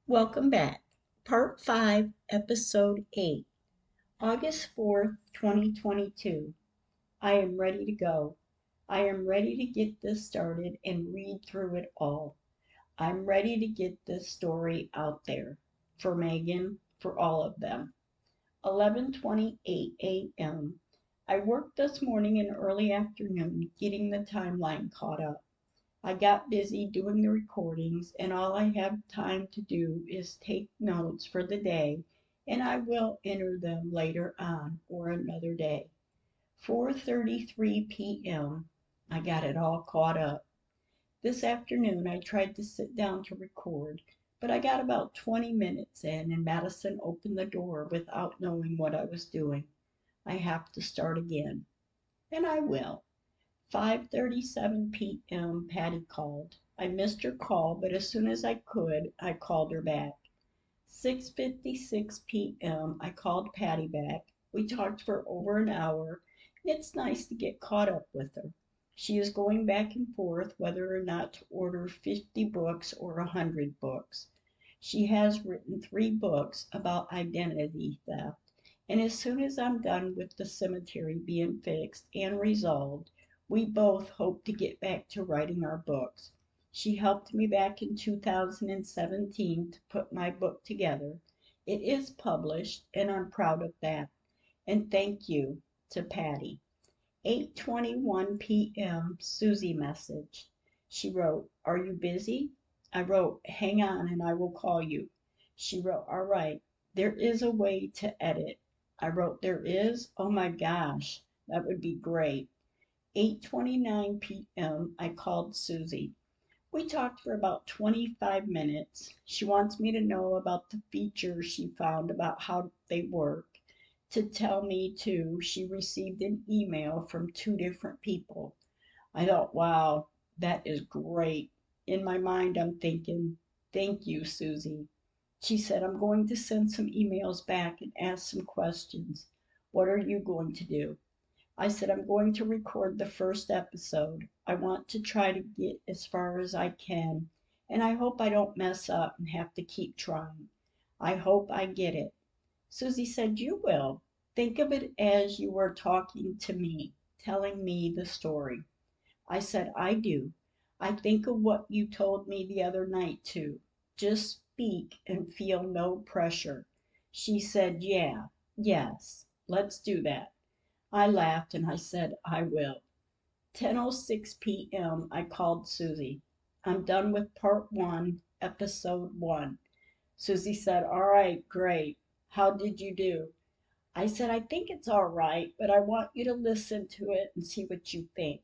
Welcome back. Part 5, Episode 8, August 4th, 2022. I am ready to go. I am ready to get this started and read through it all. I'm ready to get this story out there. For Megan, for all of them. 11:28 a.m. I worked this morning and early afternoon getting the timeline caught up. I got busy doing the recordings, and all I have time to do is take notes for the day, and I will enter them later on or another day. 4:33 p.m. I got it all caught up. This afternoon I tried to sit down to record, but I got about 20 minutes in and Madison opened the door without knowing what I was doing. I have to start again, and I will. 5:37 p.m. Patty called. I missed her call, but as soon as I could, I called her back. 6:56 p.m. I called Patty back. We talked for over an hour. It's nice to get caught up with her. She is going back and forth whether or not to order 50 books or 100 books. She has written 3 books about identity theft, and as soon as I'm done with the cemetery being fixed and resolved, we both hope to get back to writing our books. She helped me back in 2017 to put my book together. It is published, and I'm proud of that. And thank you to Patty. 8:21 p.m. Susie message. She wrote, "Are you busy?" I wrote, "Hang on and I will call you." She wrote, "All right. There is a way to edit." I wrote, "There is? Oh my gosh, that would be great." 8:29 p.m. I called Susie. We talked for about 25 minutes. She wants me to know about the features she found about how they work. To tell me, too, she received an email from 2 different people. I thought, wow, that is great. In my mind, I'm thinking, thank you, Susie. She said, I'm going to send some emails back and ask some questions. What are you going to do? I said, I'm going to record the first episode. I want to try to get as far as I can, and I hope I don't mess up and have to keep trying. I hope I get it. Susie said, you will. Think of it as you were talking to me, telling me the story. I said, I do. I think of what you told me the other night, too. Just speak and feel no pressure. She said, yeah, yes, let's do that. I laughed and I said, I will. 10:06 p.m. I called Susie. I'm done with part 1, episode 1. Susie said, all right, great. How did you do? I said, I think it's all right, but I want you to listen to it and see what you think.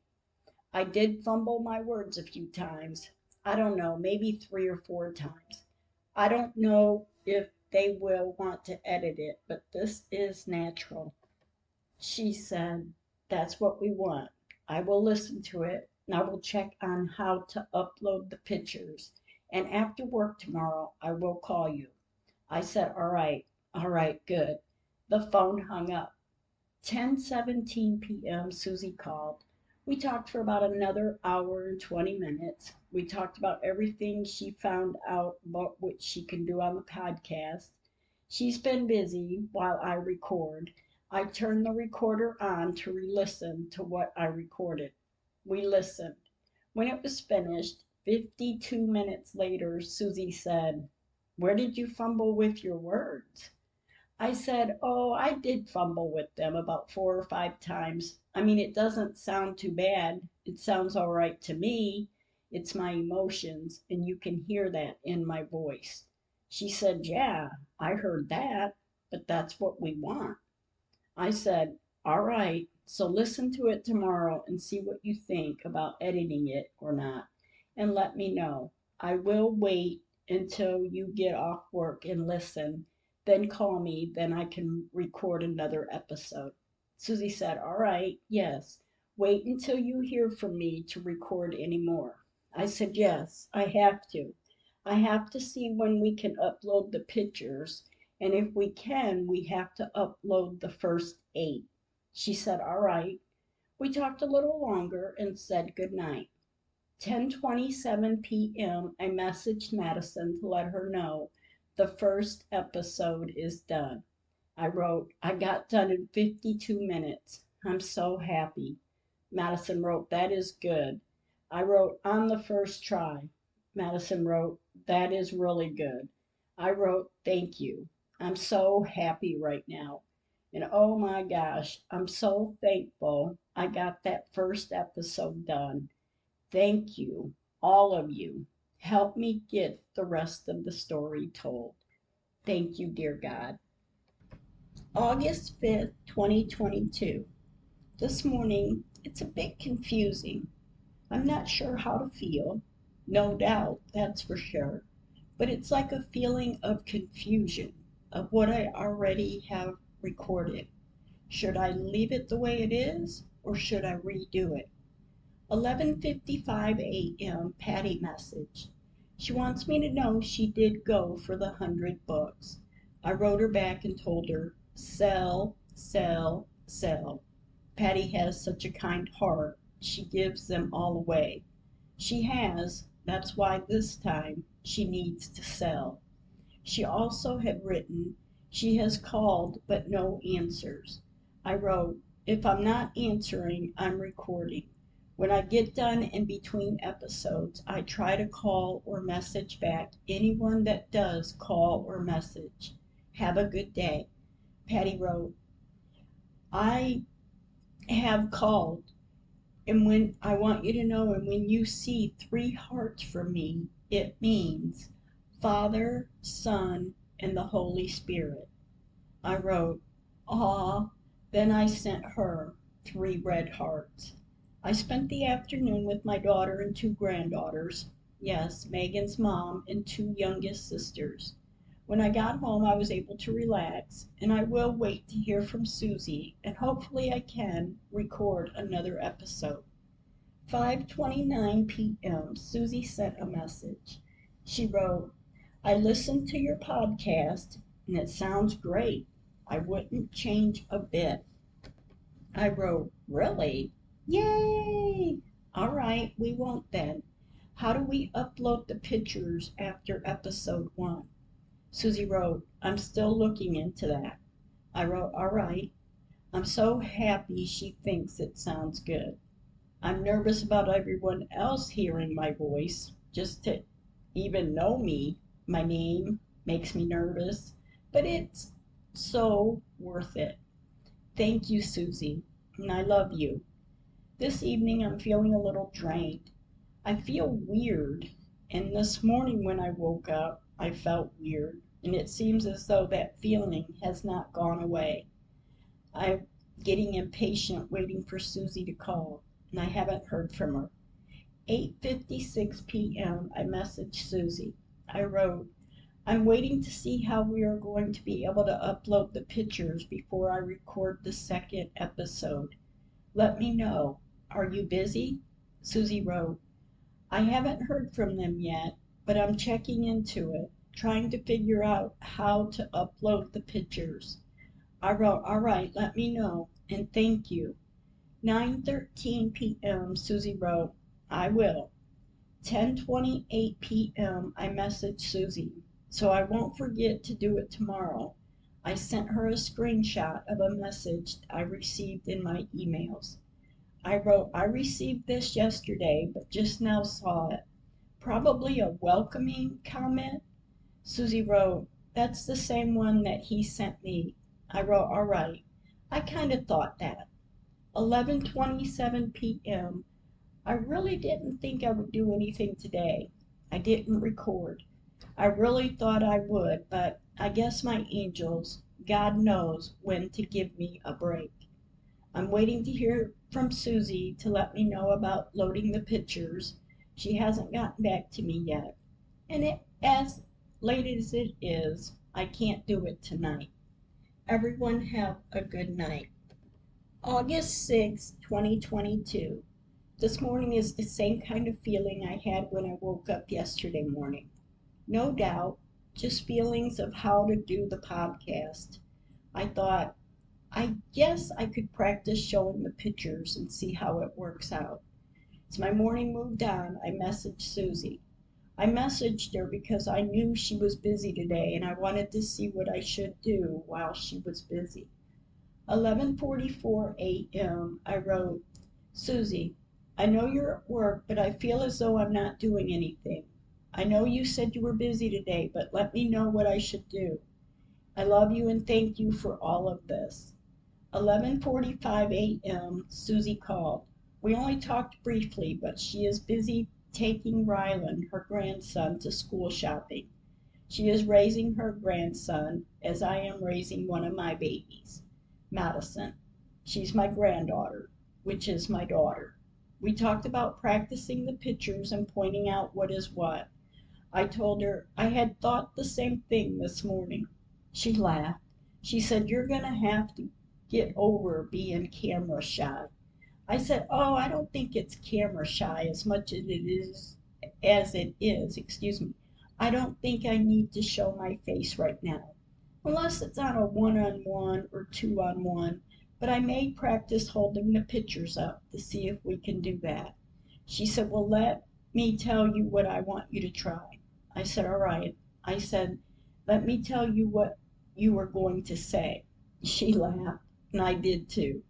I did fumble my words a few times. I don't know, maybe 3 or 4 times. I don't know if they will want to edit it, but this is natural. She said, that's what we want. I will listen to it and I will check on how to upload the pictures. And after work tomorrow, I will call you. I said, all right, good. The phone hung up. 10:17 p.m. Susie called. We talked for about another hour and 20 minutes. We talked about everything she found out about what she can do on the podcast. She's been busy while I record. I turned the recorder on to re-listen to what I recorded. We listened. When it was finished, 52 minutes later, Susie said, where did you fumble with your words? I said, oh, I did fumble with them about 4 or 5 times. I mean, it doesn't sound too bad. It sounds all right to me. It's my emotions, and you can hear that in my voice. She said, yeah, I heard that, but that's what we want. I said, all right, so listen to it tomorrow and see what you think about editing it or not, and let me know. I will wait until you get off work and listen, then call me, then I can record another episode. Susie said, all right, yes. Wait until you hear from me to record any more. I said, yes, I have to. I have to see when we can upload the pictures, and if we can, we have to upload the first 8. She said, all right. We talked a little longer and said good night. 10:27 p.m. I messaged Madison to let her know the first episode is done. I wrote, I got done in 52 minutes. I'm so happy. Madison wrote, that is good. I wrote, on the first try. Madison wrote, that is really good. I wrote, thank you. I'm so happy right now. And oh my gosh, I'm so thankful I got that first episode done. Thank you, all of you. Help me get the rest of the story told. Thank you, dear God. August 5th, 2022. This morning, it's a bit confusing. I'm not sure how to feel. No doubt, that's for sure. But it's like a feeling of confusion of what I already have recorded. Should I leave it the way it is, or should I redo it? 11:55 a.m. Patty message. She wants me to know she did go for the 100 books. I wrote her back and told her, sell, sell, sell. Patty has such a kind heart, she gives them all away. She has, that's why this time she needs to sell. She also had written, she has called but no answers. I wrote, if I'm not answering, I'm recording. When I get done in between episodes, I try to call or message back anyone that does call or message. Have a good day. Patty wrote, I have called, and when I want you to know, and when you see 3 hearts from me, it means Father, Son, and the Holy Spirit. I wrote, "Aw." Then I sent her 3 red hearts. I spent the afternoon with my daughter and 2 granddaughters. Yes, Megan's mom and 2 youngest sisters. When I got home, I was able to relax, and I will wait to hear from Susie, and hopefully I can record another episode. 5:29 p.m. Susie sent a message. She wrote, I listened to your podcast, and it sounds great. I wouldn't change a bit. I wrote, really? Yay! All right, we won't then. How do we upload the pictures after episode 1? Susie wrote, I'm still looking into that. I wrote, all right. I'm so happy she thinks it sounds good. I'm nervous about everyone else hearing my voice. Just to even know me, my name makes me nervous, but it's so worth it. Thank you, Susie, and I love you. This evening I'm feeling a little drained. I feel weird, and this morning when I woke up, I felt weird, and it seems as though that feeling has not gone away. I'm getting impatient waiting for Susie to call, and I haven't heard from her. 8:56 p.m. I messaged Susie. I wrote, I'm waiting to see how we are going to be able to upload the pictures before I record the second episode. Let me know. Are you busy? Susie wrote, I haven't heard from them yet, but I'm checking into it, trying to figure out how to upload the pictures. I wrote, all right, let me know, and thank you. 9:13 p.m. Susie wrote, I will. 10:28 p.m. I messaged Susie, so I won't forget to do it tomorrow. I sent her a screenshot of a message I received in my emails. I wrote, I received this yesterday, but just now saw it. Probably a welcoming comment. Susie wrote, that's the same one that he sent me. I wrote, all right. I kind of thought that. 11:27 p.m. I really didn't think I would do anything today. I didn't record. I really thought I would, but I guess my angels, God knows when to give me a break. I'm waiting to hear from Susie to let me know about loading the pictures. She hasn't gotten back to me yet. And as late as it is, I can't do it tonight. Everyone have a good night. August 6, 2022. This morning is the same kind of feeling I had when I woke up yesterday morning. No doubt, just feelings of how to do the podcast. I thought, I guess I could practice showing the pictures and see how it works out. As my morning moved on, I messaged Susie. I messaged her because I knew she was busy today and I wanted to see what I should do while she was busy. 11:44 a.m. I wrote, Susie, I know you're at work, but I feel as though I'm not doing anything. I know you said you were busy today, but let me know what I should do. I love you and thank you for all of this. 11:45 a.m. Susie called. We only talked briefly, but she is busy taking Rylan, her grandson, to school shopping. She is raising her grandson as I am raising one of my babies, Madison. She's my granddaughter, which is my daughter. We talked about practicing the pictures and pointing out what is what. I told her I had thought the same thing this morning. She laughed. She said, you're going to have to get over being camera shy. I said, oh, I don't think it's camera shy as much as it is, excuse me. I don't think I need to show my face right now, unless it's on a one-on-one or two-on-one, but I may practice holding the pictures up to see if we can do that. She said, well, let me tell you what I want you to try. I said, all right. I said, let me tell you what you were going to say. She laughed, and I did too.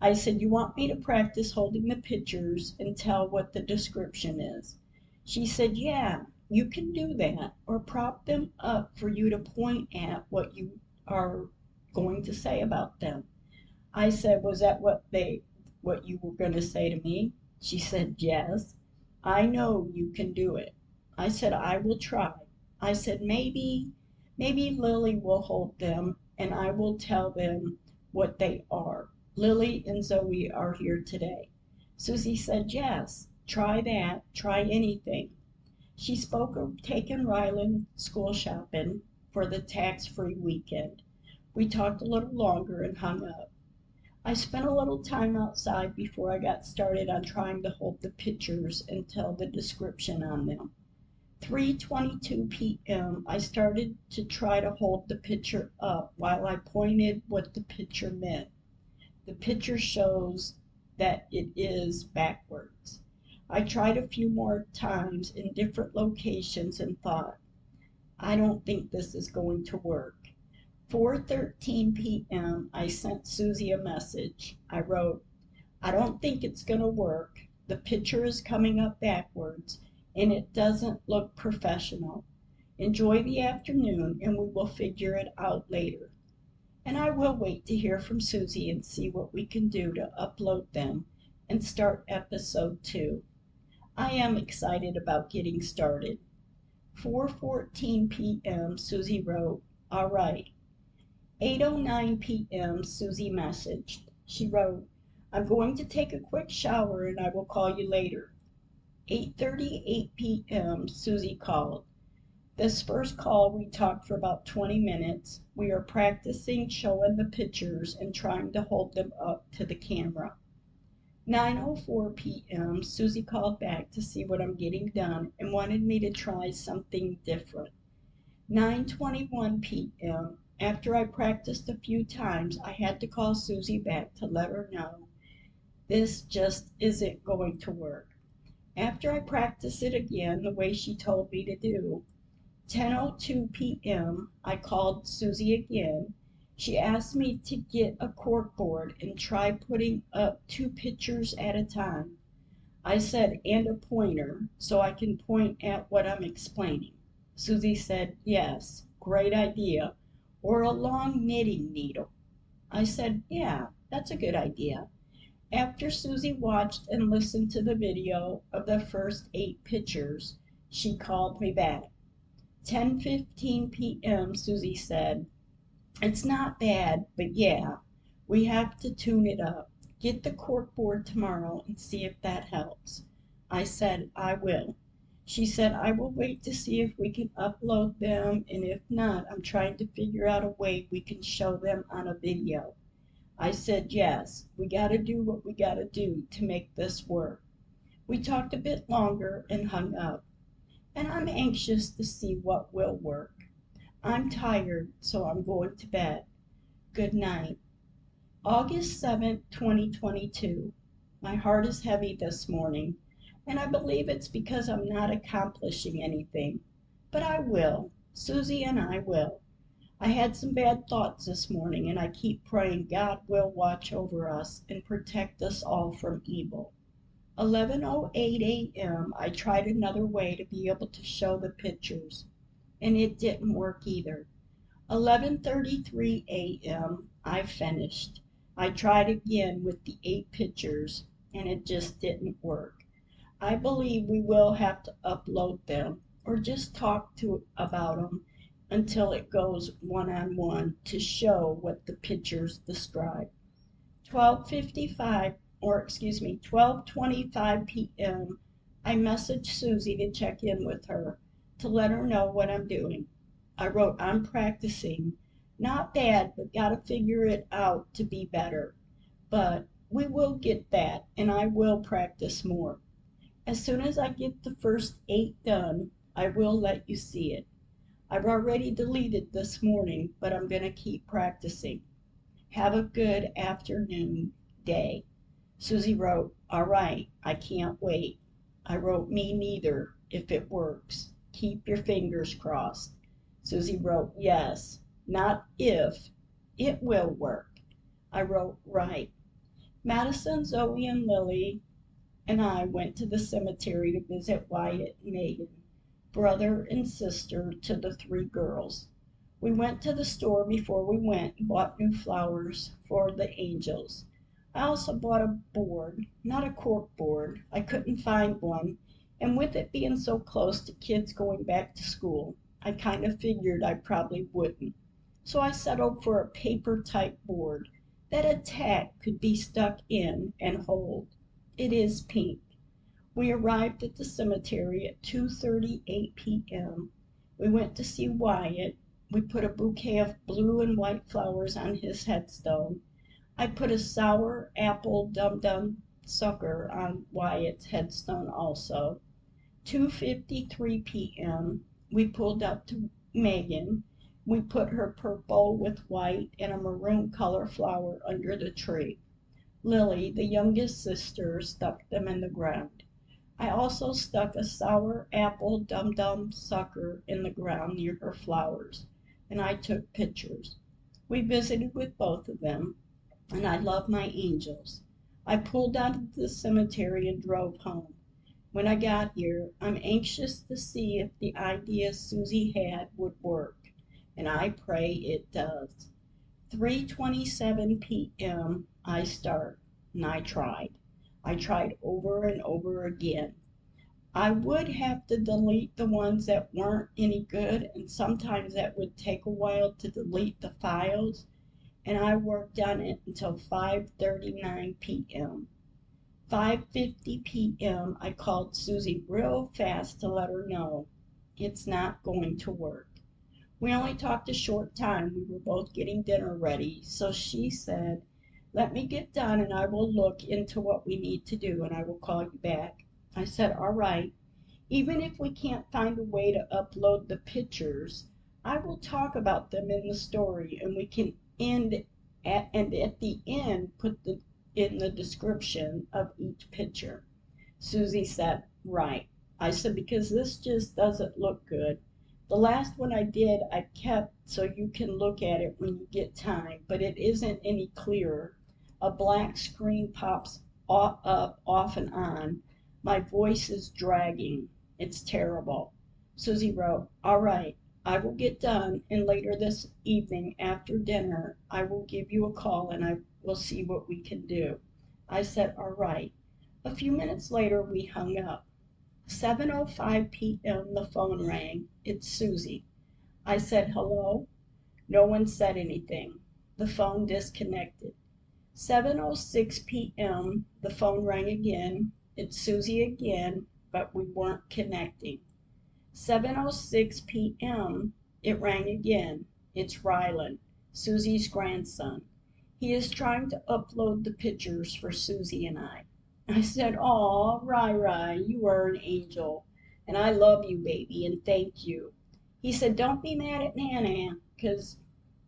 I said, you want me to practice holding the pictures and tell what the description is? She said, yeah, you can do that, or prop them up for you to point at what you are going to say about them. I said, was that what you were going to say to me? She said, yes. I know you can do it. I said, I will try. I said, maybe Lily will hold them and I will tell them what they are. Lily and Zoe are here today. Susie said, yes, try that, try anything. She spoke of taking Rylan school shopping for the tax-free weekend. We talked a little longer and hung up. I spent a little time outside before I got started on trying to hold the pictures and tell the description on them. 3:22 p.m. I started to try to hold the picture up while I pointed what the picture meant. The picture shows that it is backwards. I tried a few more times in different locations and thought, I don't think this is going to work. 4:13 p.m. I sent Susie a message. I wrote, I don't think it's going to work. The picture is coming up backwards and it doesn't look professional. Enjoy the afternoon and we will figure it out later. And I will wait to hear from Susie and see what we can do to upload them and start episode 2. I am excited about getting started. 4:14 p.m. Susie wrote, all right. 8:09 p.m. Susie messaged. She wrote, I'm going to take a quick shower and I will call you later. 8:38 p.m. Susie called. This first call we talked for about 20 minutes. We are practicing showing the pictures and trying to hold them up to the camera. 9:04 p.m. Susie called back to see what I'm getting done and wanted me to try something different. 9:21 p.m. After I practiced a few times, I had to call Susie back to let her know this just isn't going to work. After I practiced it again the way she told me to do, 10:02 p.m. I called Susie again. She asked me to get a corkboard and try putting up 2 pictures at a time. I said, and a pointer, so I can point at what I'm explaining. Susie said, yes, great idea, or a long knitting needle. I said, yeah, that's a good idea. After Susie watched and listened to the video of the first 8 pictures, she called me back. 10:15 p.m. Susie said, it's not bad, but yeah, we have to tune it up. Get the corkboard tomorrow and see if that helps. I said, I will. She said, I will wait to see if we can upload them, and if not, I'm trying to figure out a way we can show them on a video. I said, yes, we gotta do what we gotta do to make this work. We talked a bit longer and hung up, and I'm anxious to see what will work. I'm tired, so I'm going to bed. Good night. August 7th, 2022. My heart is heavy this morning. and I believe it's because I'm not accomplishing anything. But I will. Susie and I will. I had some bad thoughts this morning, and I keep praying God will watch over us and protect us all from evil. 11:08 a.m. I tried another way to be able to show the pictures, and it didn't work either. 11:33 a.m. I finished. I tried again with the 8 pictures, and it just didn't work. I believe we will have to upload them or just talk about them until it goes one-on-one to show what the pictures describe. 12:25 p.m. I messaged Susie to check in with her to let her know what I'm doing. I wrote, I'm practicing. Not bad, but gotta figure it out to be better. But we will get that, and I will practice more. As soon as I get the first 8 done, I will let you see it. I've already deleted this morning, but I'm going to keep practicing. Have a good afternoon, day. Susie wrote, all right, I can't wait. I wrote, me neither, if it works. Keep your fingers crossed. Susie wrote, yes, not if, it will work. I wrote, right. Madison, Zoe, and Lily and I went to the cemetery to visit Wyatt and Megan, brother and sister to the 3 girls. We went to the store before we went and bought new flowers for the angels. I also bought a board, not a cork board. I couldn't find one, and with it being so close to kids going back to school, I kind of figured I probably wouldn't. So I settled for a paper type board that a tack could be stuck in and hold. It is pink. We arrived at the cemetery at 2:38 p.m. We went to see Wyatt. We put a bouquet of blue and white flowers on his headstone. I put a sour apple dum-dum sucker on Wyatt's headstone also. 2:53 p.m. We pulled up to Megan. We put her purple with white and a maroon color flower under the tree. Lily, the youngest sister, stuck them in the ground. I also stuck a sour apple dum-dum sucker in the ground near her flowers, and I took pictures. We visited with both of them, and I love my angels. I pulled out of the cemetery and drove home. When I got here, I'm anxious to see if the idea Susie had would work, and I pray it does. 3:27 p.m. I start, and I tried. I tried over and over again. I would have to delete the ones that weren't any good, and sometimes that would take a while to delete the files, and I worked on it until 5:39 p.m. 5:50 p.m. I called Susie real fast to let her know it's not going to work. We only talked a short time. We were both getting dinner ready, so she said, let me get done and I will look into what we need to do and I will call you back. I said, all right. Even if we can't find a way to upload the pictures, I will talk about them in the story and we can at the end put in the description of each picture. Susie said, right. I said, because this just doesn't look good. The last one I did, I kept so you can look at it when you get time, but it isn't any clearer. A black screen pops up off and on. My voice is dragging. It's terrible. Susie wrote, all right, I will get done, and later this evening after dinner, I will give you a call and I will see what we can do. I said, all right. A few minutes later, we hung up. 7:05 p.m. the phone rang. It's Susie. I said, hello? No one said anything. The phone disconnected. 7:06 p.m. the phone rang again. It's Susie again, but we weren't connecting. 7:06 p.m. it rang again. It's Rylan, Susie's grandson. He is trying to upload the pictures for Susie and I. I said, aw, Rai, you are an angel, and I love you, baby, and thank you. He said, don't be mad at Nana, because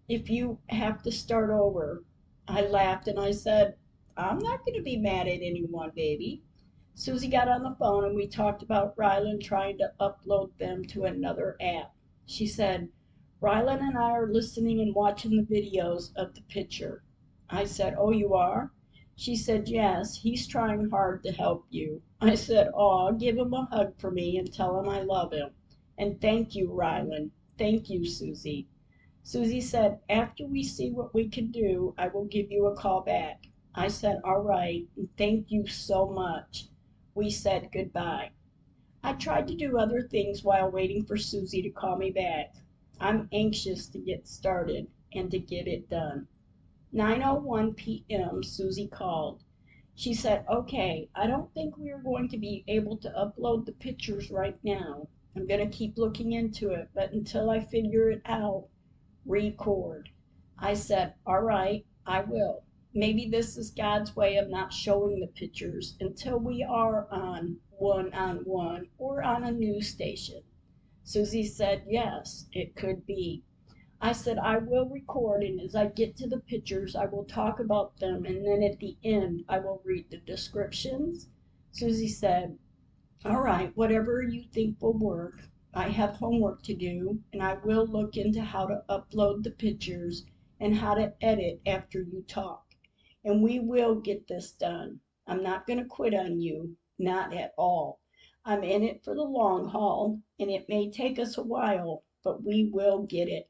if you have to start over. I laughed and I said, I'm not going to be mad at anyone, baby. Susie got on the phone and we talked about Rylan trying to upload them to another app. She said, Rylan and I are listening and watching the videos of the picture. I said, oh, you are? She said, yes, he's trying hard to help you. I said, oh, give him a hug for me and tell him I love him. And thank you, Rylan. Thank you, Susie. Susie said, after we see what we can do, I will give you a call back. I said, all right, and thank you so much. We said goodbye. I tried to do other things while waiting for Susie to call me back. I'm anxious to get started and to get it done. 9:01 p.m. Susie called. She said, okay, I don't think we are going to be able to upload the pictures right now. I'm going to keep looking into it, but until I figure it out, record. I said, all right, I will. Maybe this is God's way of not showing the pictures until we are on one or on a news station. Susie said, yes, it could be. I said, I will record, and as I get to the pictures, I will talk about them, and then at the end, I will read the descriptions. Susie said, all right, whatever you think will work. I have homework to do, and I will look into how to upload the pictures and how to edit after you talk. And we will get this done. I'm not going to quit on you, not at all. I'm in it for the long haul, and it may take us a while, but we will get it.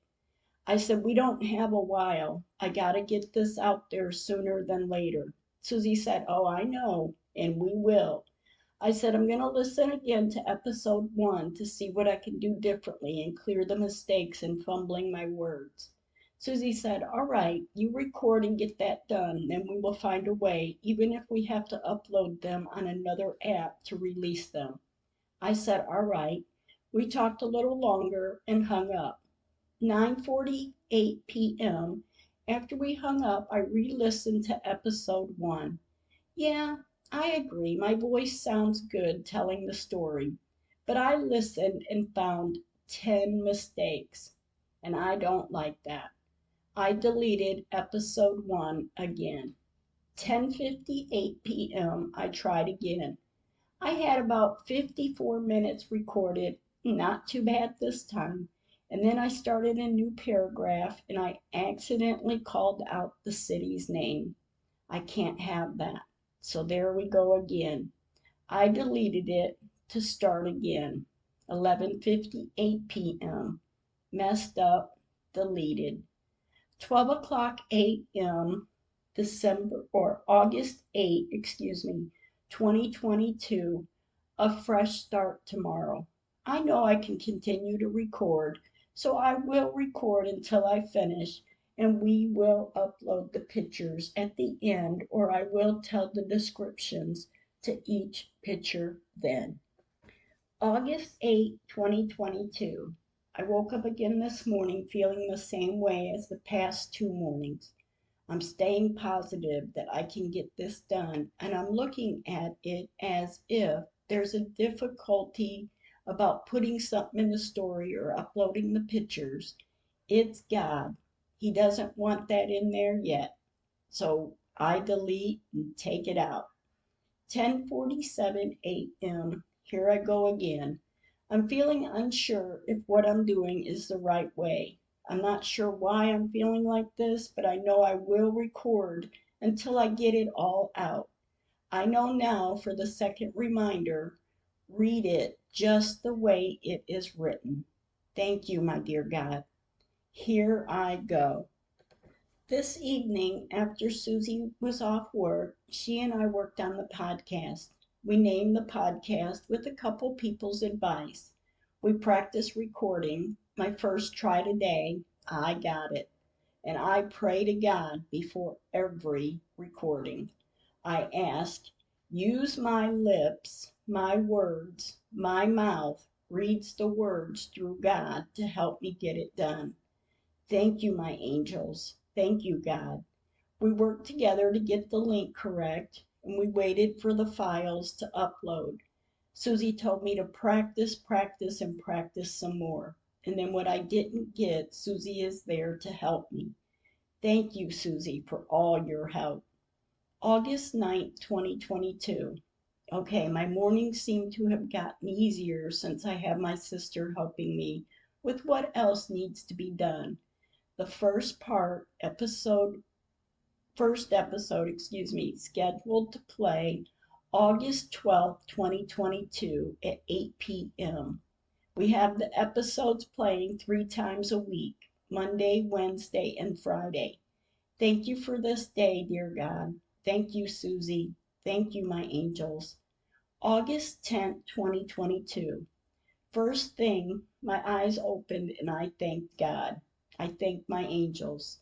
I said, we don't have a while. I got to get this out there sooner than later. Susie said, oh, I know, and we will. I said, I'm going to listen again to episode 1 to see what I can do differently and clear the mistakes in fumbling my words. Susie said, all right, you record and get that done, then we will find a way, even if we have to upload them on another app to release them. I said, all right. We talked a little longer and hung up. 9:48 p.m. After we hung up, I re-listened to episode 1. Yeah, I agree. My voice sounds good telling the story. But I listened and found 10 mistakes, and I don't like that. I deleted episode 1 again. 10:58 p.m. I tried again. I had about 54 minutes recorded, not too bad this time. And then I started a new paragraph and I accidentally called out the city's name. I can't have that. So there we go again. I deleted it to start again. 11:58 p.m. Messed up, deleted. 12 o'clock a.m. August 8, 2022. A fresh start tomorrow. I know I can continue to record, so I will record until I finish, and we will upload the pictures at the end, or I will tell the descriptions to each picture then. August 8, 2022. I woke up again this morning feeling the same way as the past 2 mornings. I'm staying positive that I can get this done, and I'm looking at it as if there's a difficulty about putting something in the story or uploading the pictures. It's God. He doesn't want that in there yet. So I delete and take it out. 10:47 a.m. Here I go again. I'm feeling unsure if what I'm doing is the right way. I'm not sure why I'm feeling like this, but I know I will record until I get it all out. I know now for the second reminder, read it just the way it is written. Thank you, my dear God. Here I go. This evening, after Susie was off work, she and I worked on the podcast. We named the podcast with a couple people's advice. We practiced recording. My first try today, I got it. And I pray to God before every recording. I ask, use my lips, my words, my mouth reads the words through God to help me get it done. Thank you, my angels. Thank you, God. We worked together to get the link correct, and we waited for the files to upload. Susie told me to practice, practice, and practice some more. And then what I didn't get, Susie is there to help me. Thank you, Susie, for all your help. August 9th, 2022. Okay, my mornings seem to have gotten easier since I have my sister helping me with what else needs to be done. The first episode, scheduled to play August 12th, 2022 at 8 p.m. We have the episodes playing 3 times a week, Monday, Wednesday, and Friday. Thank you for this day, dear God. Thank you, Susie. Thank you, my angels. August 10th, 2022. First thing, my eyes opened and I thanked God. I thanked my angels.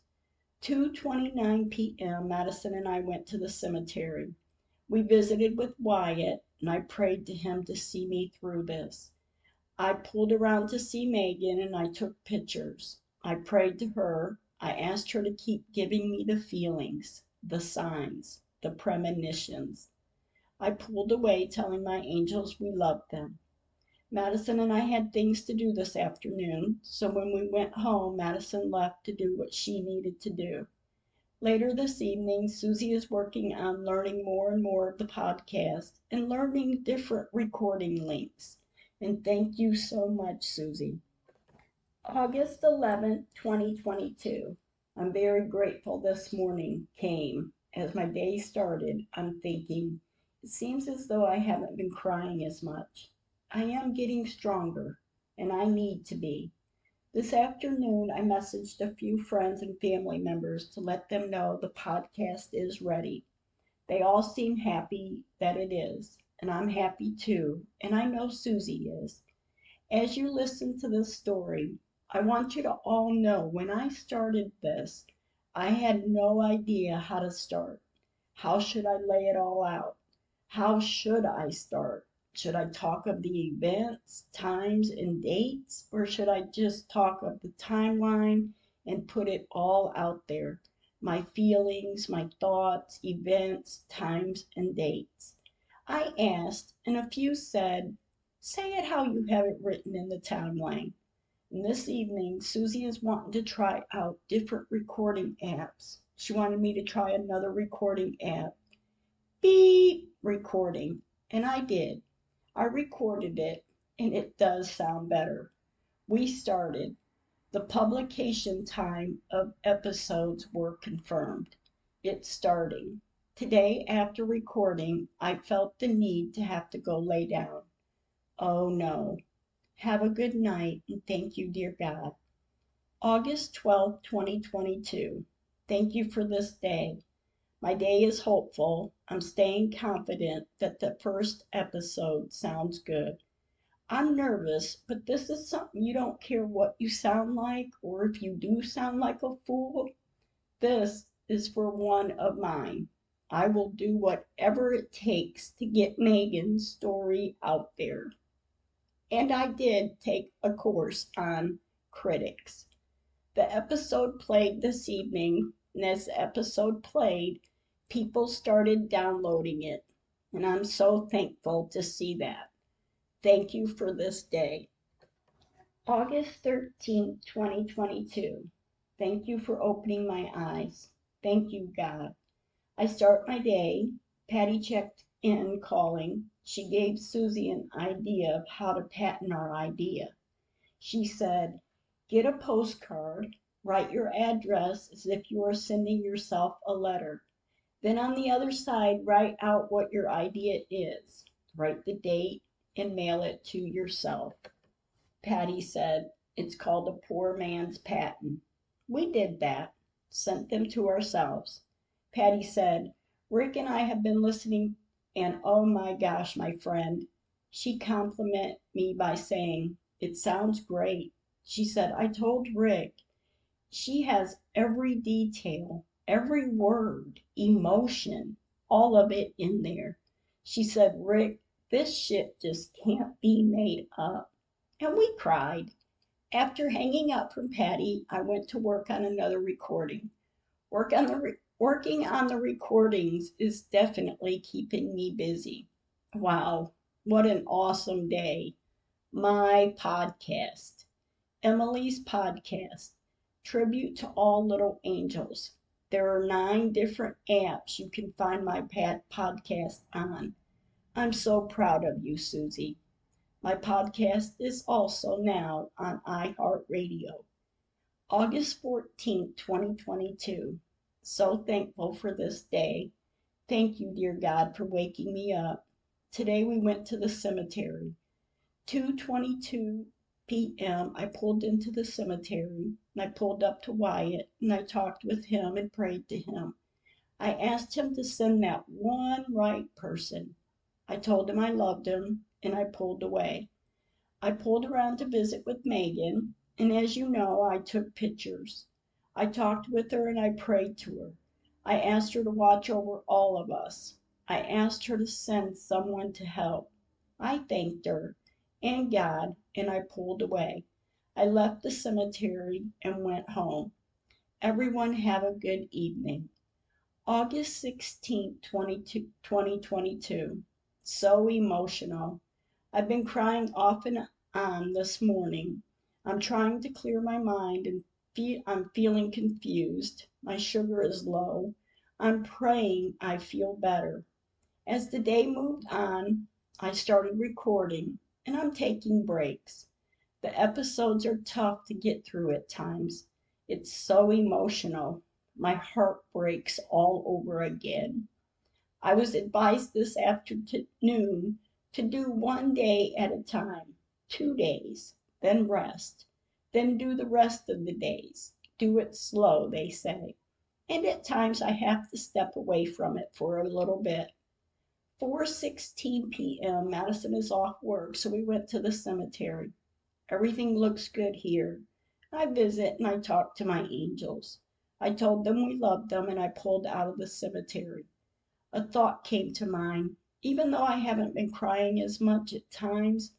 2:29 p.m. Madison and I went to the cemetery. We visited with Wyatt and I prayed to him to see me through this. I pulled around to see Megan and I took pictures. I prayed to her. I asked her to keep giving me the feelings, the signs, the premonitions. I pulled away telling my angels we loved them. Madison and I had things to do this afternoon, so when we went home, Madison left to do what she needed to do. Later this evening, Susie is working on learning more and more of the podcast and learning different recording links. And thank you so much, Susie. August 11th, 2022. I'm very grateful this morning came. As my day started, I'm thinking, it seems as though I haven't been crying as much. I am getting stronger, and I need to be. This afternoon, I messaged a few friends and family members to let them know the podcast is ready. They all seem happy that it is, and I'm happy too, and I know Susie is. As you listen to this story, I want you to all know when I started this, I had no idea how to start. How should I lay it all out? How should I start? Should I talk of the events, times, and dates, or should I just talk of the timeline and put it all out there? My feelings, my thoughts, events, times, and dates. I asked, and a few said, say it how you have it written in the timeline. And this evening, Susie is wanting to try out different recording apps. She wanted me to try another recording app. Beep recording. And I did. I recorded it, and it does sound better. We started. The publication time of episodes were confirmed. It's starting. Today, after recording, I felt the need to have to go lay down. Oh no. Have a good night and thank you, dear God. August 12th, 2022. Thank you for this day. My day is hopeful. I'm staying confident that the first episode sounds good. I'm nervous, but this is something you don't care what you sound like or if you do sound like a fool. This is for one of mine. I will do whatever it takes to get Megan's story out there. And I did take a course on critics. The episode played this evening, and as the episode played, people started downloading it. And I'm so thankful to see that. Thank you for this day. August 13th, 2022. Thank you for opening my eyes. Thank you, God. I start my day. Patty checked in calling. She gave Susie an idea of how to patent our idea. She said, get a postcard, write your address as if you are sending yourself a letter. Then on the other side, write out what your idea is. Write the date and mail it to yourself. Patty said, it's called a poor man's patent. We did that, sent them to ourselves. Patty said, Rick and I have been listening, and oh my gosh, my friend. She complimented me by saying, it sounds great. She said, I told Rick. She has every detail, every word, emotion, all of it in there. She said, Rick, this shit just can't be made up. And we cried. After hanging up from Patty, I went to work on another recording. Working on the recordings is definitely keeping me busy. Wow, what an awesome day. My podcast, Emily's podcast, Tribute to All Little Angels. There are 9 different apps you can find my podcast on. I'm so proud of you, Susie. My podcast is also now on iHeartRadio. August 14th, 2022. So thankful for this day. Thank you, dear God, for waking me up. Today we went to the cemetery. 2:22 p.m. I pulled into the cemetery and I pulled up to Wyatt and I talked with him and prayed to him. I asked him to send that one right person. I told him I loved him and I pulled away. I pulled around to visit with Megan, and as you know, I took pictures. I talked with her and I prayed to her. I asked her to watch over all of us. I asked her to send someone to help. I thanked her and God, and I pulled away. I left the cemetery and went home. Everyone have a good evening. August 16th, 2022. So emotional. I've been crying off and on this morning. I'm trying to clear my mind and I'm feeling confused. My sugar is low. I'm praying I feel better. As the day moved on, I started recording and I'm taking breaks. The episodes are tough to get through at times. It's so emotional. My heart breaks all over again. I was advised this afternoon to do one day at a time, 2 days, then rest, then do the rest of the days. Do it slow, they say. And at times I have to step away from it for a little bit. 4:16 p.m. Madison is off work, so we went to the cemetery. Everything looks good here. I visit and I talk to my angels. I told them we loved them and I pulled out of the cemetery. A thought came to mind. Even though I haven't been crying as much at times,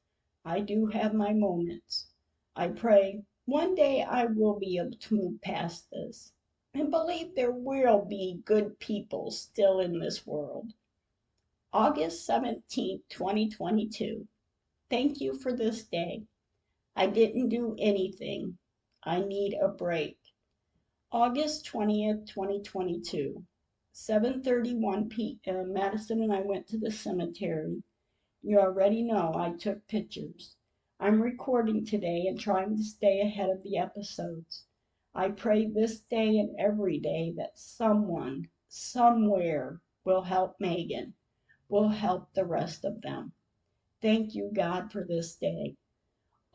I do have my moments. I pray one day I will be able to move past this and believe there will be good people still in this world. August 17th, 2022. Thank you for this day. I didn't do anything. I need a break. August 20th, 2022. 7:31 p.m. Madison and I went to the cemetery. You already know I took pictures. I'm recording today and trying to stay ahead of the episodes. I pray this day and every day that someone, somewhere, will help Megan, will help the rest of them. Thank you, God, for this day.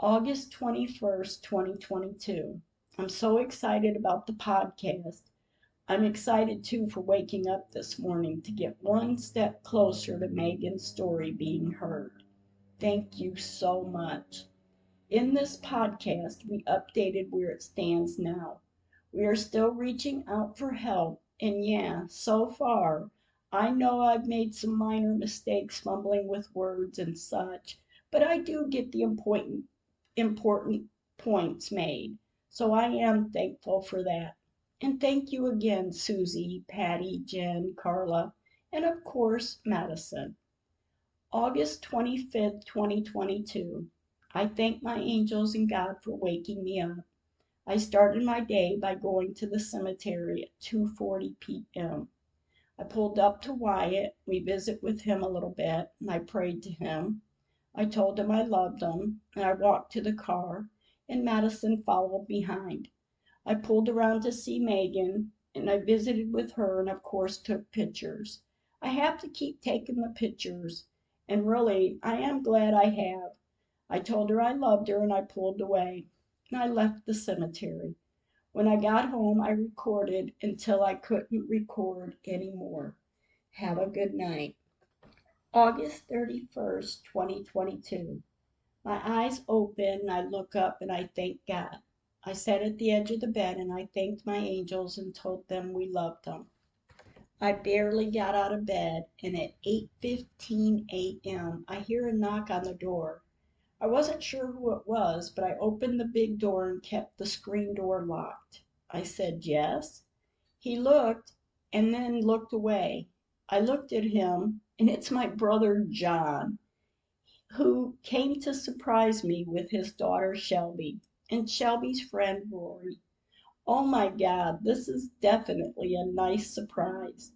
August 21st, 2022. I'm so excited about the podcast. I'm excited too for waking up this morning to get one step closer to Megan's story being heard. Thank you so much. In this podcast, we updated where it stands now. We are still reaching out for help, and yeah, so far, I know I've made some minor mistakes fumbling with words and such, but I do get the important points made, so I am thankful for that. And thank you again, Susie, Patty, Jen, Carla, and of course, Madison. August 25th, 2022. I thank my angels and God for waking me up. I started my day by going to the cemetery at 2:40 p.m. I pulled up to Wyatt. We visited with him a little bit, and I prayed to him. I told him I loved him, and I walked to the car, and Madison followed behind. I pulled around to see Megan, and I visited with her and of course took pictures. I have to keep taking the pictures, and really, I am glad I have. I told her I loved her and I pulled away, and I left the cemetery. When I got home, I recorded until I couldn't record anymore. Have a good night. August 31st, 2022. My eyes open and I look up and I thank God. I sat at the edge of the bed and I thanked my angels and told them we loved them. I barely got out of bed and at 8:15 a.m. I hear a knock on the door. I wasn't sure who it was, but I opened the big door and kept the screen door locked. I said yes. He looked and then looked away. I looked at him and it's my brother John, who came to surprise me with his daughter Shelby and Shelby's friend Rory. Oh my God, this is definitely a nice surprise.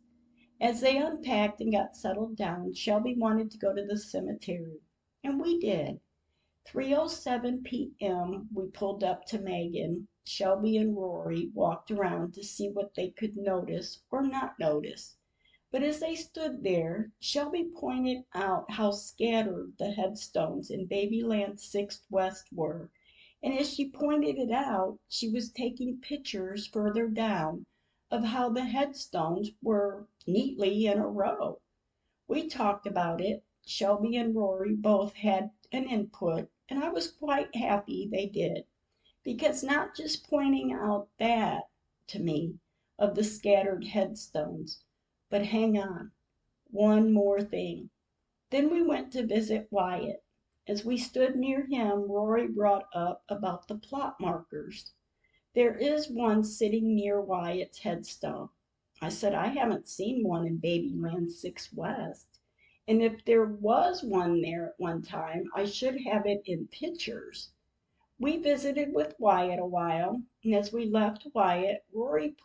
As they unpacked and got settled down, Shelby wanted to go to the cemetery, and we did. 3:07 p.m. we pulled up to Megan. Shelby and Rory walked around to see what they could notice or not notice. But as they stood there, Shelby pointed out how scattered the headstones in Babyland 6 West were. And as she pointed it out, she was taking pictures further down of how the headstones were neatly in a row. We talked about it. Shelby and Rory both had an input, and I was quite happy they did, because not just pointing out that to me of the scattered headstones, but hang on, one more thing. Then we went to visit Wyatt. As we stood near him, Rory brought up about the plot markers. There is one sitting near Wyatt's headstone. I said, I haven't seen one in Babyland 6 West. And if there was one there at one time, I should have it in pictures. We visited with Wyatt a while, and as we left Wyatt, Rory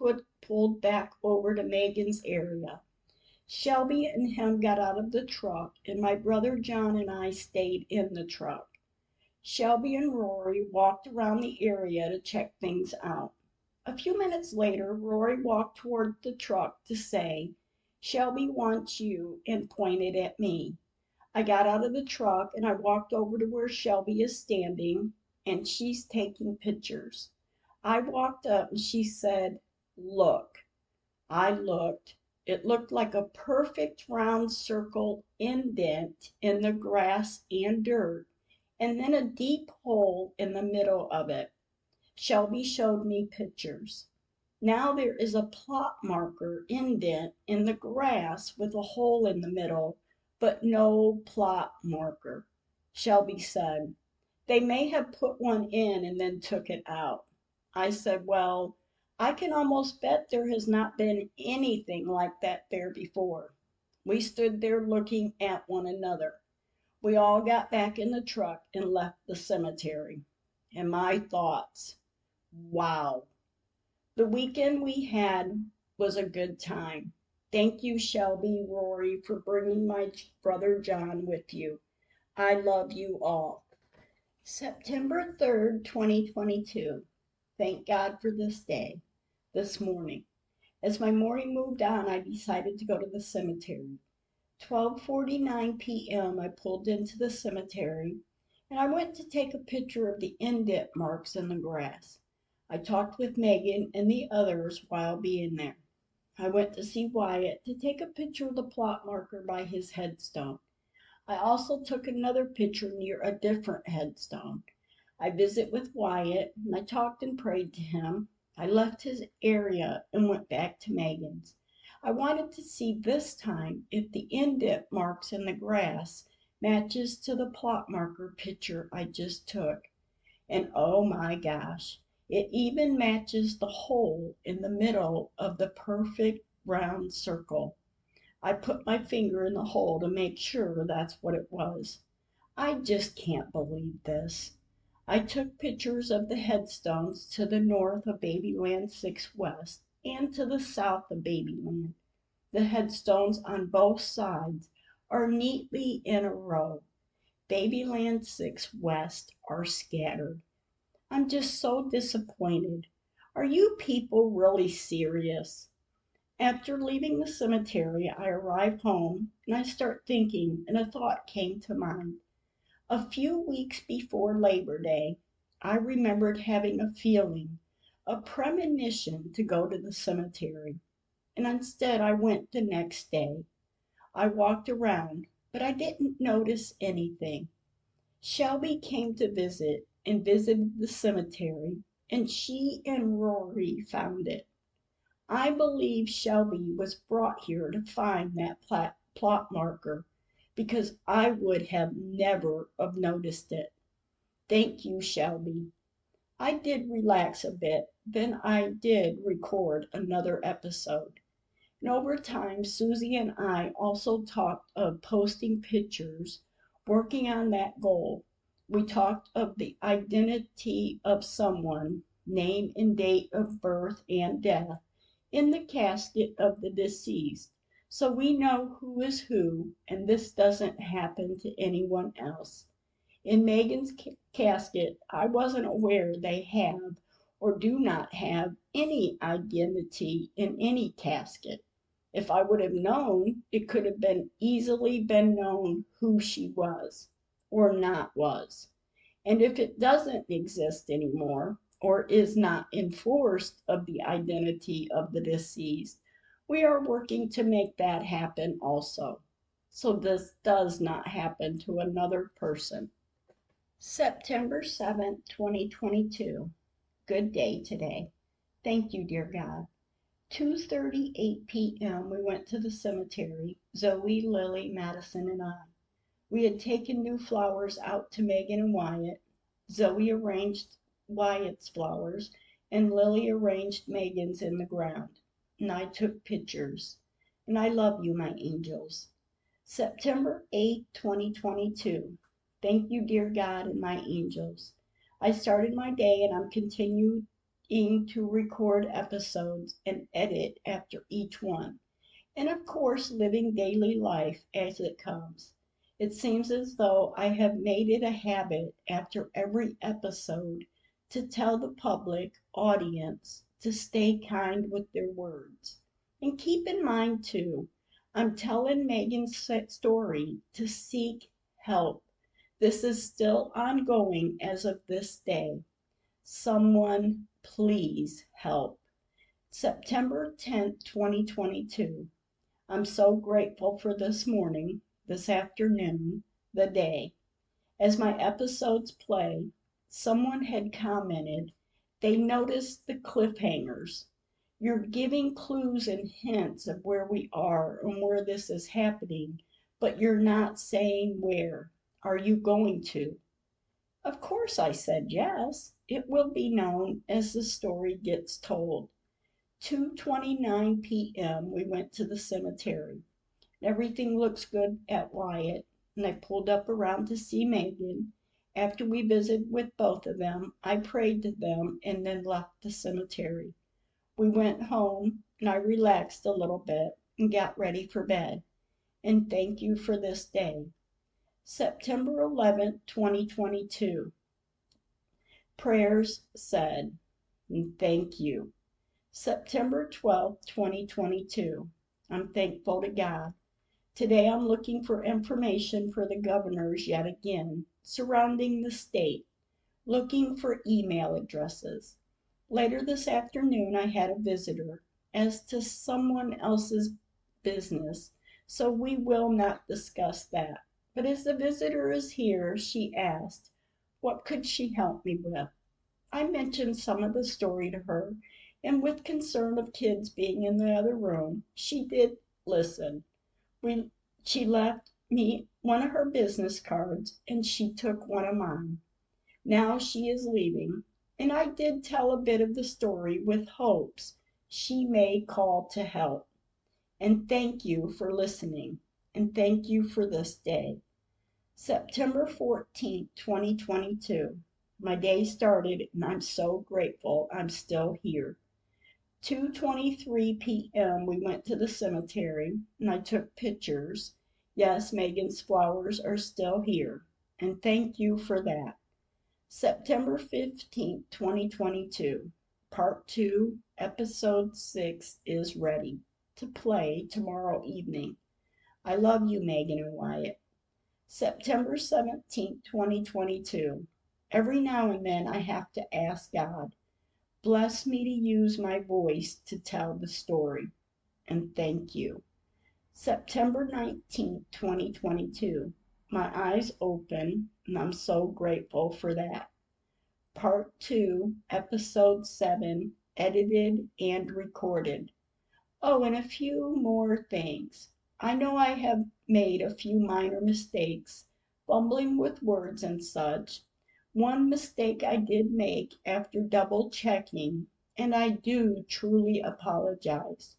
pulled back over to Megan's area. Shelby and him got out of the truck, and my brother John and I stayed in the truck. Shelby and Rory walked around the area to check things out. A few minutes later, Rory walked toward the truck to say, Shelby wants you, and pointed at me. I got out of the truck and I walked over to where Shelby is standing, and she's taking pictures. I walked up and she said, Look. I looked. It looked like a perfect round circle indent in the grass and dirt, and then a deep hole in the middle of it. Shelby showed me pictures. Now there is a plot marker indent in the grass with a hole in the middle, but no plot marker. Shelby said, They may have put one in and then took it out. I said, Well, I can almost bet there has not been anything like that there before. We stood there looking at one another. We all got back in the truck and left the cemetery. And my thoughts, wow. The weekend we had was a good time. Thank you, Shelby, Rory, for bringing my brother John with you. I love you all. September 3rd, 2022. Thank God for this day, this morning. As my morning moved on, I decided to go to the cemetery. 12:49 p.m. I pulled into the cemetery, and I went to take a picture of the indent marks in the grass. I talked with Megan and the others while being there. I went to see Wyatt to take a picture of the plot marker by his headstone. I also took another picture near a different headstone. I visited with Wyatt, and I talked and prayed to him. I left his area and went back to Megan's. I wanted to see this time if the indent marks in the grass matches to the plot marker picture I just took. And oh my gosh, it even matches the hole in the middle of the perfect round circle. I put my finger in the hole to make sure that's what it was. I just can't believe this. I took pictures of the headstones to the north of Babyland 6 West and to the south of Babyland. The headstones on both sides are neatly in a row. Babyland 6 West are scattered. I'm just so disappointed. Are you people really serious? After leaving the cemetery, I arrived home and I start thinking, and a thought came to mind. A few weeks before Labor Day, I remembered having a feeling, a premonition to go to the cemetery, and instead I went the next day. I walked around, but I didn't notice anything. Shelby came to visit and visited the cemetery, and she and Rory found it. I believe Shelby was brought here to find that plot marker, because I would have never have noticed it. Thank you, Shelby. I did relax a bit, then I did record another episode. And over time, Susie and I also talked of posting pictures, working on that goal. We talked of the identity of someone, name and date of birth and death, in the casket of the deceased, so we know who is who, and this doesn't happen to anyone else. In Megan's casket, I wasn't aware they have or do not have any identity in any casket. If I would have known, it could have been easily been known who she was or not was. And if it doesn't exist anymore or is not enforced of the identity of the deceased, we are working to make that happen also. So this does not happen to another person. September 7th, 2022. Good day today. Thank you, dear God. 2:38 p.m. we went to the cemetery, Zoe, Lily, Madison, and I. We had taken new flowers out to Megan and Wyatt. Zoe arranged Wyatt's flowers, and Lily arranged Megan's in the ground. And I took pictures. And I love you, my angels. September 8th, 2022. Thank you, dear God and my angels. I started my day and I'm continuing to record episodes and edit after each one. And of course, living daily life as it comes. It seems as though I have made it a habit after every episode to tell the public audience to stay kind with their words. And keep in mind, too, I'm telling Megan's story to seek help. This is still ongoing as of this day. Someone, please help. September 10th, 2022. I'm so grateful for this morning, this afternoon, the day. As my episodes play, someone had commented they noticed the cliffhangers. You're giving clues and hints of where we are and where this is happening, but you're not saying where. Are you going to? Of course, I said yes. It will be known as the story gets told. 2:29 p.m. we went to the cemetery. Everything looks good at Wyatt, and I pulled up around to see Megan. After we visited with both of them, I prayed to them and then left the cemetery. We went home, and I relaxed a little bit and got ready for bed. And thank you for this day. September 11th, 2022. Prayers said, and thank you. September 12th, 2022. I'm thankful to God. Today I'm looking for information for the governors yet again, surrounding the state, looking for email addresses. Later this afternoon I had a visitor as to someone else's business, so we will not discuss that. But as the visitor is here, she asked, what could she help me with? I mentioned some of the story to her, and with concern of kids being in the other room, she did listen. She left me one of her business cards, and she took one of mine. Now she is leaving, and I did tell a bit of the story with hopes she may call to help. And thank you for listening, and thank you for this day. September 14th, 2022. My day started, and I'm so grateful I'm still here. 2:23 p.m. we went to the cemetery, and I took pictures. Yes, Megan's flowers are still here, and thank you for that. September 15th, 2022. Part 2, Episode 6 is ready to play tomorrow evening. I love you, Megan and Wyatt. September 17th, 2022. Every now and then I have to ask God, bless me to use my voice to tell the story. And thank you. September 19th, 2022. My eyes open, and I'm so grateful for that. Part 2, Episode 7, edited and recorded. Oh, and a few more things. I know I have made a few minor mistakes, fumbling with words and such. One mistake I did make after double checking, and I do truly apologize.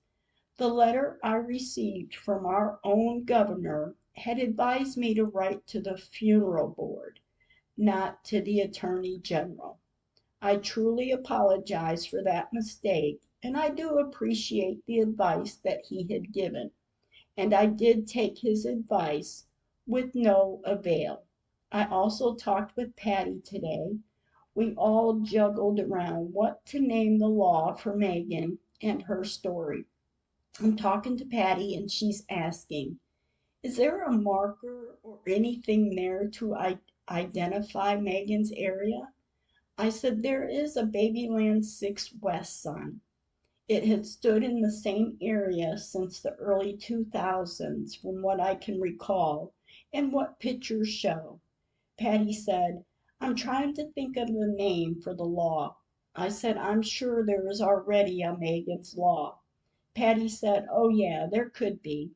The letter I received from our own governor had advised me to write to the funeral board, not to the Attorney General. I truly apologize for that mistake, and I do appreciate the advice that he had given. and I did take his advice with no avail. I also talked with Patty today. We all juggled around what to name the law for Megan and her story. I'm talking to Patty, and she's asking, is there a marker or anything there to identify Megan's area? I said, there is a Babyland 6 West sign. It had stood in the same area since the early 2000s, from what I can recall and what pictures show. Patty said, I'm trying to think of the name for the law. I said, I'm sure there is already a Megan's Law. Patty said, oh yeah, there could be,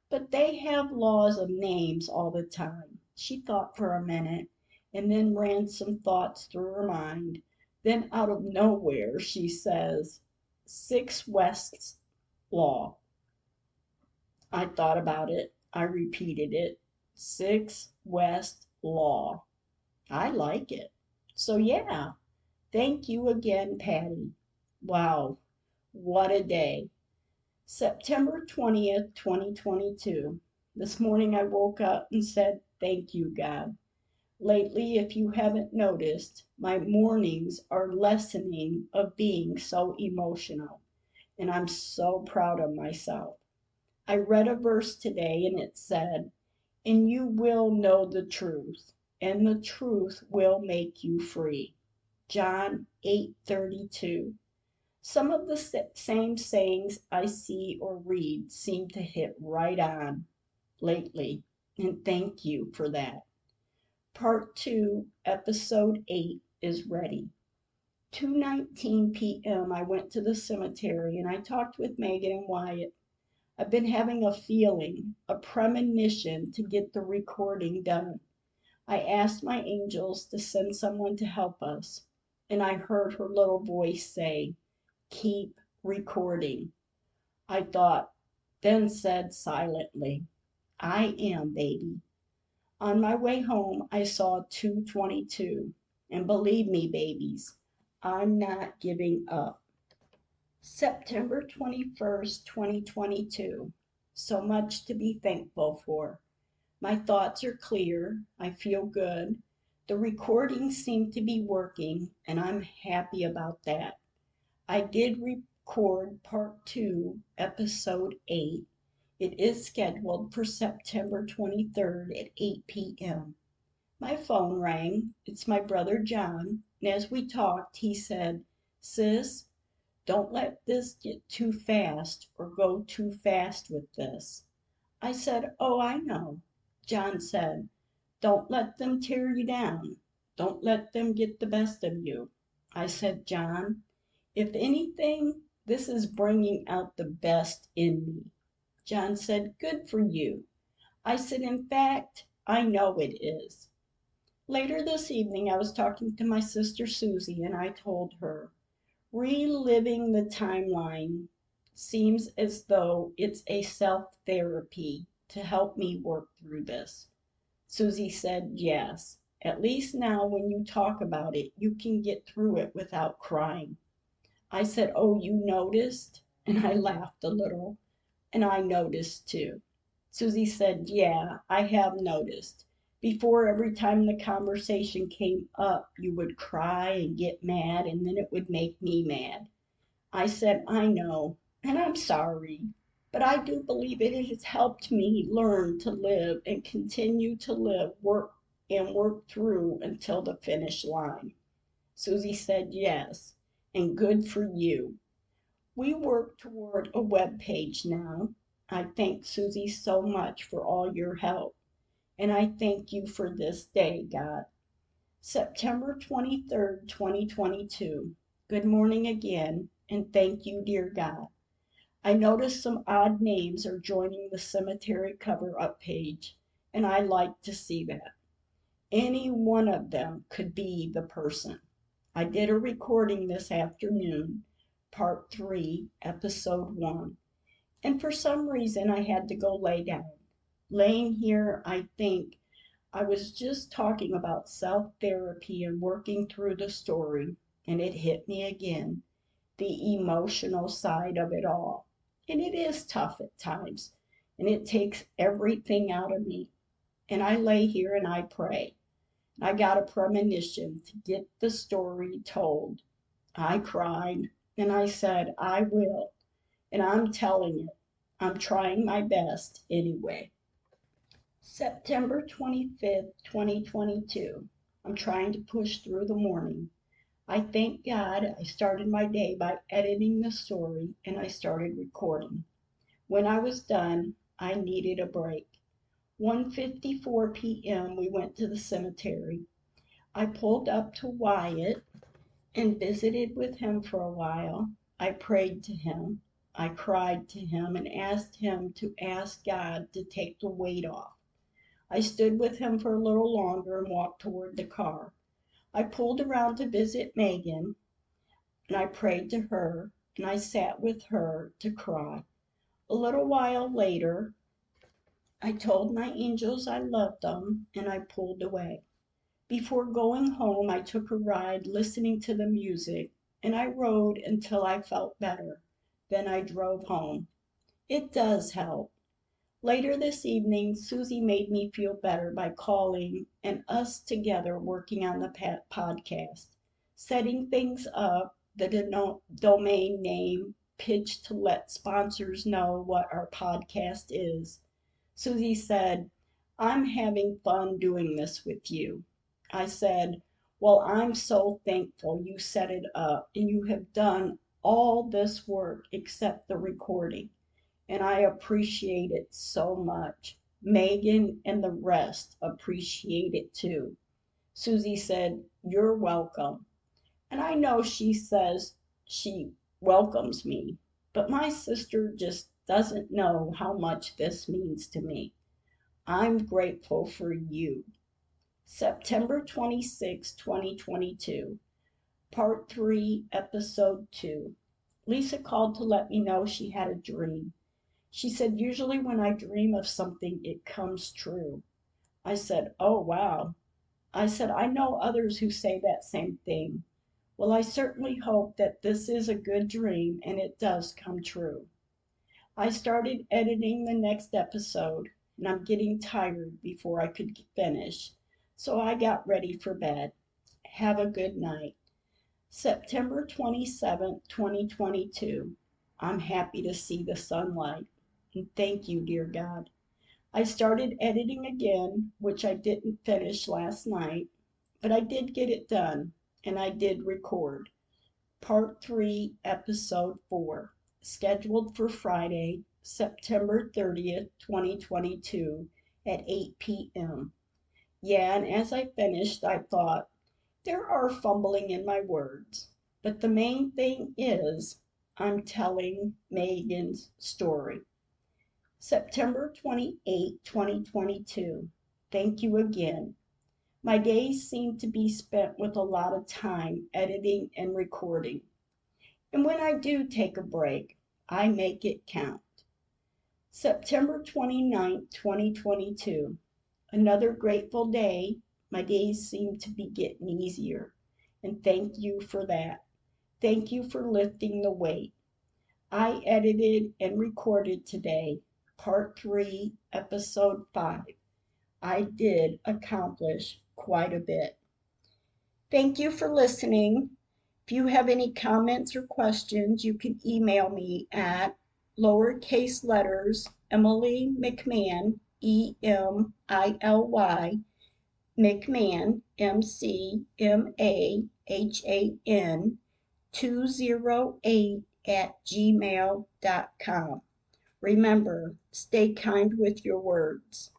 but they have laws of names all the time. She thought for a minute and then ran some thoughts through her mind. Then out of nowhere she says, 6 West's Law. I thought about it. I repeated it. 6 West Law. I like it. So yeah, thank you again, Patty. Wow, what a day. September 20th, 2022. This morning I woke up and said, thank you, God. Lately, if you haven't noticed, my mornings are lessening of being so emotional, and I'm so proud of myself. I read a verse today and it said, and you will know the truth, and the truth will make you free. John 8:32. Some of the same sayings I see or read seem to hit right on lately, and thank you for that. Part 2, Episode 8 is ready. 2:19 p.m. I went to the cemetery and I talked with Megan and Wyatt. I've been having a feeling, a premonition to get the recording done. I asked my angels to send someone to help us, and I heard her little voice say, keep recording. I thought, then said silently, I am, baby. On my way home, I saw 222, and believe me, babies, I'm not giving up. September 21st, 2022. So much to be thankful for. My thoughts are clear. I feel good. The recordings seem to be working, and I'm happy about that. I did record part 2, episode 8. It is scheduled for September 23rd at 8 p.m. My phone rang. It's my brother John, and as we talked, he said, Sis, don't let this get too fast or go too fast with this. I said, oh, I know. John said, don't let them tear you down. Don't let them get the best of you. I said, John, if anything, this is bringing out the best in me. John said, good for you. I said, in fact, I know it is. Later this evening, I was talking to my sister Susie, and I told her, reliving the timeline seems as though it's a self-therapy to help me work through this. Susie said, yes. At least now when you talk about it, you can get through it without crying. I said, oh, you noticed? And I laughed a little, and I noticed too. Susie said, yeah, I have noticed. Before, every time the conversation came up, you would cry and get mad, and then it would make me mad. I said, I know, and I'm sorry, but I do believe it has helped me learn to live and continue to live, work through until the finish line. Susie said, yes, and good for you. We work toward a web page now. I thank Susie so much for all your help, and I thank you for this day, God. September 23rd, 2022. Good morning again, and thank you, dear God. I noticed some odd names are joining the cemetery cover-up page, and I like to see that. Any one of them could be the person. I did a recording this afternoon, part 3, episode 1, and for some reason I had to go lay down. Laying here, I think I was just talking about self-therapy and working through the story, and it hit me again, the emotional side of it all. And it is tough at times. and it takes everything out of me. And I lay here and I pray. I got a premonition to get the story told. I cried and I said, I will. And I'm telling it. I'm trying my best anyway. September 25th, 2022. I'm trying to push through the morning. I thank God I started my day by editing the story and I started recording. When I was done, I needed a break. 1:54 p.m. we went to the cemetery. I pulled up to Wyatt and visited with him for a while. I prayed to him. I cried to him and asked him to ask God to take the weight off. I stood with him for a little longer and walked toward the car. I pulled around to visit Megan and I prayed to her and I sat with her to cry. A little while later, I told my angels I loved them and I pulled away. Before going home, I took a ride listening to the music and I rode until I felt better. Then I drove home. It does help. Later this evening, Susie made me feel better by calling and us together working on the podcast, setting things up, the domain name, pitch to let sponsors know what our podcast is. Susie said, I'm having fun doing this with you. I said, well, I'm so thankful you set it up and you have done all this work except the recording and I appreciate it so much. Megan and the rest appreciate it too. Susie said, you're welcome. And I know she says she welcomes me, but my sister just doesn't know how much this means to me. I'm grateful for you. September 26, 2022, Part 3, Episode 2. Lisa called to let me know she had a dream. She said, usually when I dream of something, it comes true. I said, oh, wow. I said, I know others who say that same thing. Well, I certainly hope that this is a good dream and it does come true. I started editing the next episode and I'm getting tired before I could finish. So I got ready for bed. Have a good night. September 27th, 2022. I'm happy to see the sunlight. And thank you, dear God. I started editing again, which I didn't finish last night, but I did get it done, and I did record. Part 3, Episode 4, scheduled for Friday, September 30th, 2022, at 8 p.m. Yeah, and as I finished, I thought, there are fumbling in my words, but the main thing is I'm telling Megan's story. September 28, 2022. Thank you again. My days seem to be spent with a lot of time editing and recording. And when I do take a break, I make it count. September 29, 2022. Another grateful day. My days seem to be getting easier. And thank you for that. Thank you for lifting the weight. I edited and recorded today, Part 3, Episode 5. I did accomplish quite a bit. Thank you for listening. If you have any comments or questions, you can email me at lowercase letters Emily McMahon, Emily McMahon, McMahan 208 at gmail.com. Remember, stay kind with your words.